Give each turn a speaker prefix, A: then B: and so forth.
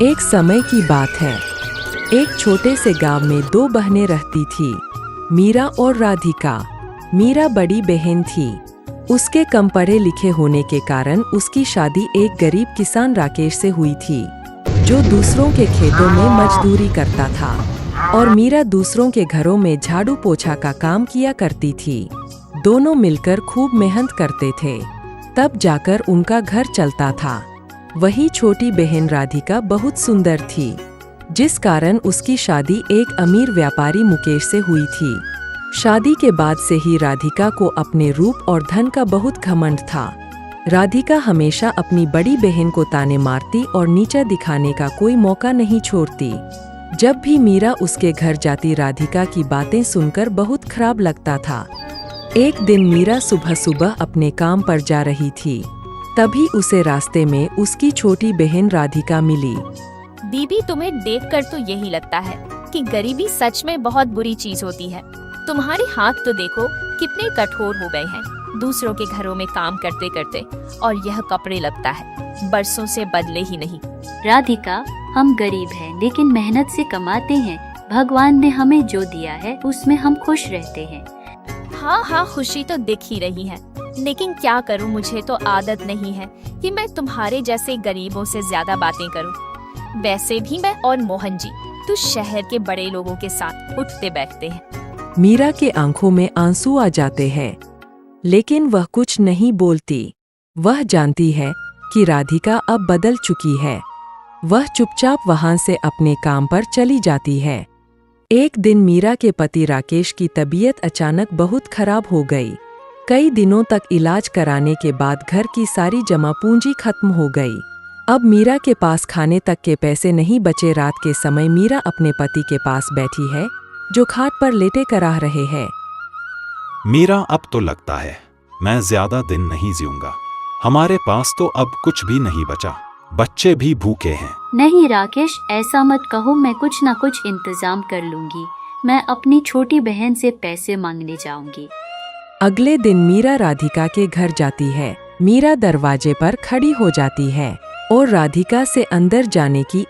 A: एक समय की बात है। एक छोटे से गांव में दो बहनें रहती थी, मीरा और राधिका। मीरा बड़ी बहन थी। उसके कम पढ़े लिखे होने के कारण उसकी शादी एक गरीब किसान राकेश से हुई थी, जो दूसरों के खेतों में मजदूरी करता था, और मीरा दूसरों के घरों में झाड़ू पोछा का काम किया करती थी। दोनों मिलकर खूब मेहनत करते थे, तब जाकर उनका घर चलता था। वही छोटी बहन राधिका बहुत सुंदर थी, जिस कारण उसकी शादी एक अमीर व्यापारी मुकेश से हुई थी। शादी के बाद से ही राधिका को अपने रूप और धन का बहुत घमंड था। राधिका हमेशा अपनी बड़ी बहन को ताने मारती और नीचा दिखाने का कोई मौका नहीं छोड़ती। जब भी मीरा उसके घर जाती, राधिका की बातें सुनकर बहुत खराब लगता था। एक दिन मीरा सुबह सुबह अपने काम पर जा रही थी, तभी उसे रास्ते में उसकी छोटी बहन राधिका मिली।
B: दीदी, तुम्हें देखकर तो यही लगता है कि गरीबी सच में बहुत बुरी चीज होती है। तुम्हारे हाथ तो देखो कितने कठोर हो गए हैं दूसरों के घरों में काम करते करते, और यह कपड़े लगता है बरसों से बदले ही नहीं।
C: राधिका, हम गरीब हैं लेकिन मेहनत से कमाते हैं। भगवान ने हमें जो दिया है उसमें हम खुश रहते हैं।
B: हाँ, खुशी तो दिख ही रही है, लेकिन क्या करूँ, मुझे तो आदत नहीं है कि मैं तुम्हारे जैसे गरीबों से ज्यादा बातें करूँ। वैसे भी मैं और मोहन जी तो शहर के बड़े लोगों के साथ उठते बैठते हैं।
A: मीरा के आंखों में आंसू आ जाते हैं, लेकिन वह कुछ नहीं बोलती। वह जानती है कि राधिका अब बदल चुकी है। वह चुपचाप वहां से अपने काम पर चली जाती है। एक दिन मीरा के पति राकेश की तबीयत अचानक बहुत खराब हो गई। कई दिनों तक इलाज कराने के बाद घर की सारी जमा पूंजी खत्म हो गई। अब मीरा के पास खाने तक के पैसे नहीं बचे। रात के समय मीरा अपने पति के पास बैठी है, जो खाट पर लेटे कराह रहे हैं।
D: मीरा, अब तो लगता है मैं ज्यादा दिन नहीं जीऊंगा। हमारे पास तो अब कुछ भी नहीं बचा, बच्चे भी भूखे हैं।
C: नहीं राकेश, ऐसा मत कहो। मैं कुछ ना कुछ इंतजाम कर लूंगी। मैं अपनी छोटी बहन से पैसे मांगने जाऊंगी।
A: अगले दिन मीरा राधिका के घर जाती है। मीरा दरवाजे पर खड़ी हो जाती है और राधिका से अंदर जाने की